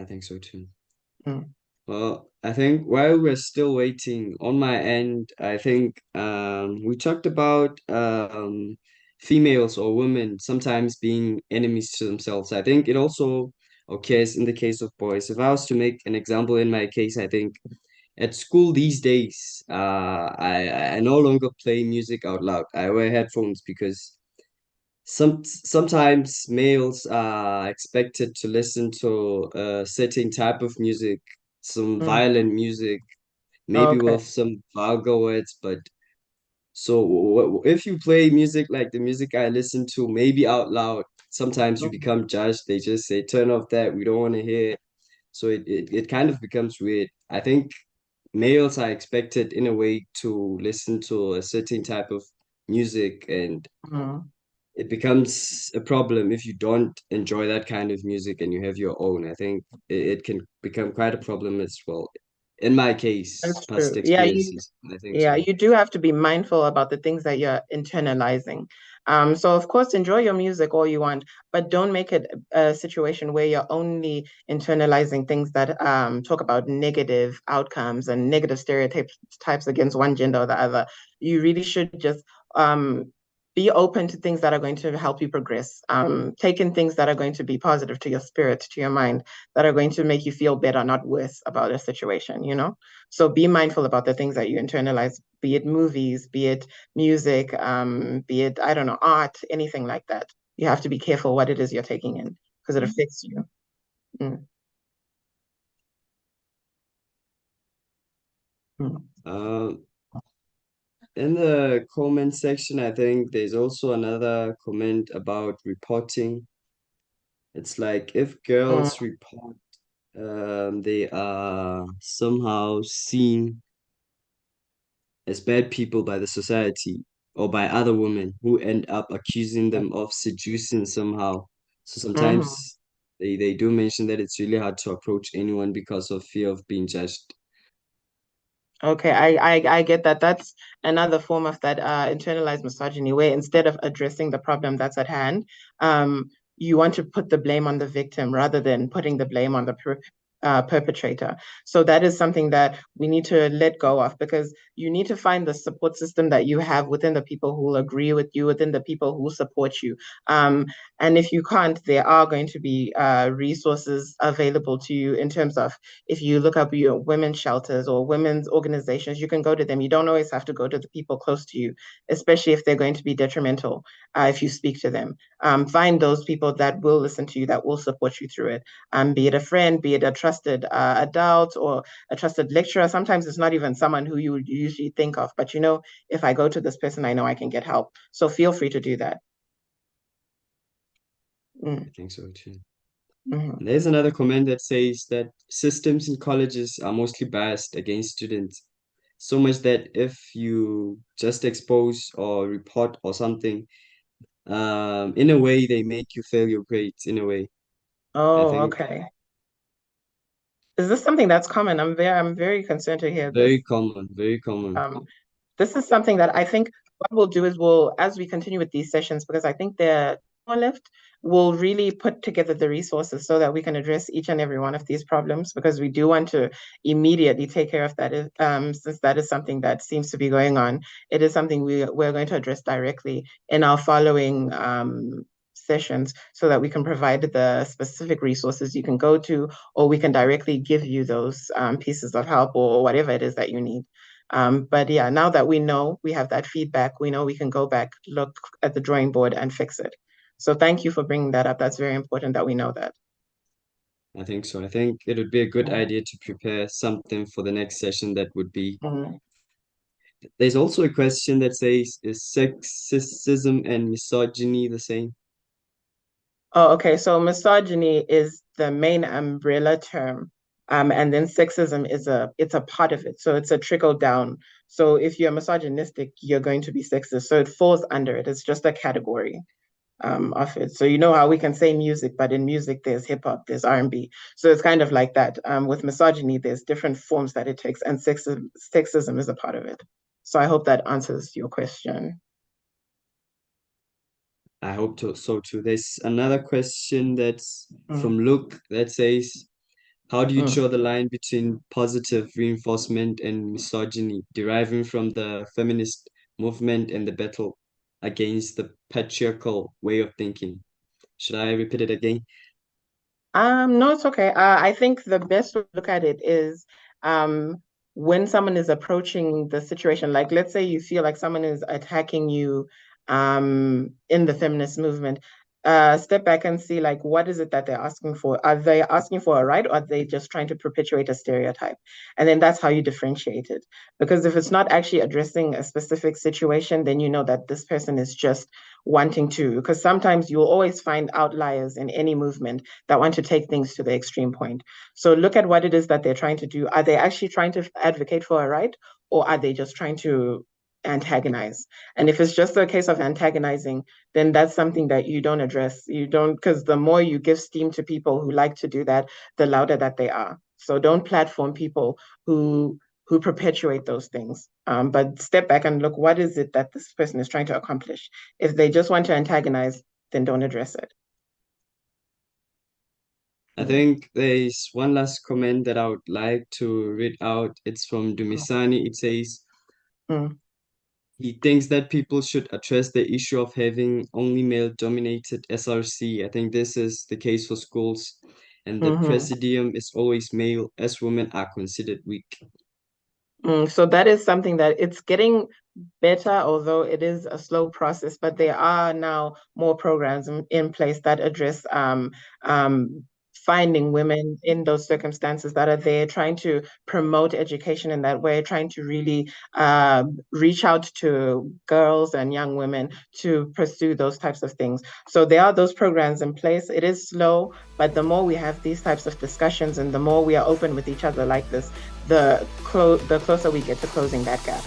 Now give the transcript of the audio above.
I think so too. Mm, Well, I think while we're still waiting on my end, I think we talked about females or women sometimes being enemies to themselves. I think it also occurs in the case of boys. If I was to make an example in my case, I think at school these days, I no longer play music out loud. I wear headphones because sometimes males are expected to listen to a certain type of music, some mm. violent music, maybe Okay. with some vulgar words. But so if you play music like the music I listen to, maybe out loud, sometimes you Mm, become judged. They just say, turn off that, we don't want to hear it. So it kind of becomes weird. I think males are expected in a way to listen to a certain type of music, and mm. it becomes a problem if you don't enjoy that kind of music and you have your own. I think it can become quite a problem as well. In my case, That's past true. Yeah, you experiences, I think yeah, so. you do have to be mindful about the things that you're internalizing. So of course, enjoy your music all you want, but don't make it a situation where you're only internalizing things that talk about negative outcomes and negative stereotypes types against one gender or the other. You really should just um, be open to things that are going to help you progress. Take in things that are going to be positive to your spirit, to your mind, that are going to make you feel better, not worse about a situation, you know? So be mindful about the things that you internalize, be it movies, be it music, be it, I don't know, art, anything like that. You have to be careful what it is you're taking in because it affects you. Mm, mm, Um, in the comment section, I think there's also another comment about reporting. It's like if girls mm. report, they are somehow seen as bad people by the society or by other women who end up accusing them of seducing somehow. So Mhm. sometimes they do mention that it's really hard to approach anyone because of fear of being judged. Okay, I get that. That's another form of that internalized misogyny, where instead of addressing the problem that's at hand, you want to put the blame on the victim rather than putting the blame on the perpetrator. So that is something that we need to let go of because you need to find the support system that you have within the people who will agree with you, within the people who support you. Um, and if you can't, there are going to be resources available to you in terms of if you look up your women's shelters or women's organizations, you can go to them. You don't always have to go to the people close to you, especially if they're going to be detrimental if you speak to them. Find those people that will listen to you, that will support you through it. Be it a friend, be it a trusted adult or a trusted lecturer. Sometimes it's not even someone who you would usually think of, but you know, if I go to this person, I know I can get help. So feel free to do that. I Mm, think so too. mhm. And there's another comment that says that systems in colleges are mostly biased against students. So much that if you just expose or report or something, in a way they make you fail your grades in a way. I Oh, think okay. Is this something that's common? I'm very concerned to hear very this. common, very common. Um, this is something that I think what we'll do is as we continue with these sessions, because I think there are more left, we'll really put together the resources so that we can address each and every one of these problems because we do want to immediately take care of that, since that is something that seems to be going on. It is something we're going to address directly in our following sessions so that we can provide the specific resources you can go to, or we can directly give you those pieces of help or whatever it is that you need. But yeah, now that we know we have that feedback, we know we can go back, look at the drawing board and fix it. So thank you for bringing that up. That's very important that we know that. I think so. I think it would be a good Mhm. idea to prepare something for the next session that would be. Mhm. There's also a question that says, is sexism and misogyny the same? Oh, okay. So misogyny is the main umbrella term. And then sexism is it's a part of it. So it's a trickle down. So if you're misogynistic, you're going to be sexist. So it falls under it. It's just a category. Of it. So you know how we can say music, but in music there's hip hop, there's R&B. So it's kind of like that. With misogyny, there's different forms that it takes, and sexism is a part of it. So I hope that answers your question. I hope so too. There's another question that's Mm, from Luke that says, How do you Mm. draw the line between positive reinforcement and misogyny deriving from the feminist movement and the battle against the patriarchal way of thinking? Should I repeat it again? No, it's okay. I think the best way to look at it is um, when someone is approaching the situation, like let's say you feel like someone is attacking you in the feminist movement, step back and see like what is it that they're asking for? Are they asking for a right or are they just trying to perpetuate a stereotype? And then that's how you differentiate it. Because if it's not actually addressing a specific situation, then you know that this person is just wanting to, because sometimes you'll always find outliers in any movement that want to take things to the extreme point. So look at what it is that they're trying to do. Are they actually trying to advocate for a right, or are they just trying to antagonize? And if it's just a case of antagonizing, then that's something that you don't address. You don't, because the more you give steam to people who like to do that, the louder that they are. So don't platform people who perpetuate those things. But step back and look, what is it that this person is trying to accomplish? If they just want to antagonize, then don't address it. I Mm, think there's one last comment that I would like to read out. It's from Dumisani. It says, mm, he thinks that people should address the issue of having only male-dominated SRC. I think this is the case for schools, and the mhm. presidium is always male, as women are considered weak. So that is something that it's getting better, although it is a slow process, but there are now more programs in place that address finding women in those circumstances that are there, trying to promote education in that way, trying to really reach out to girls and young women to pursue those types of things. So there are those programs in place. It is slow, but the more we have these types of discussions and the more we are open with each other like this, the closer we get to closing that gap.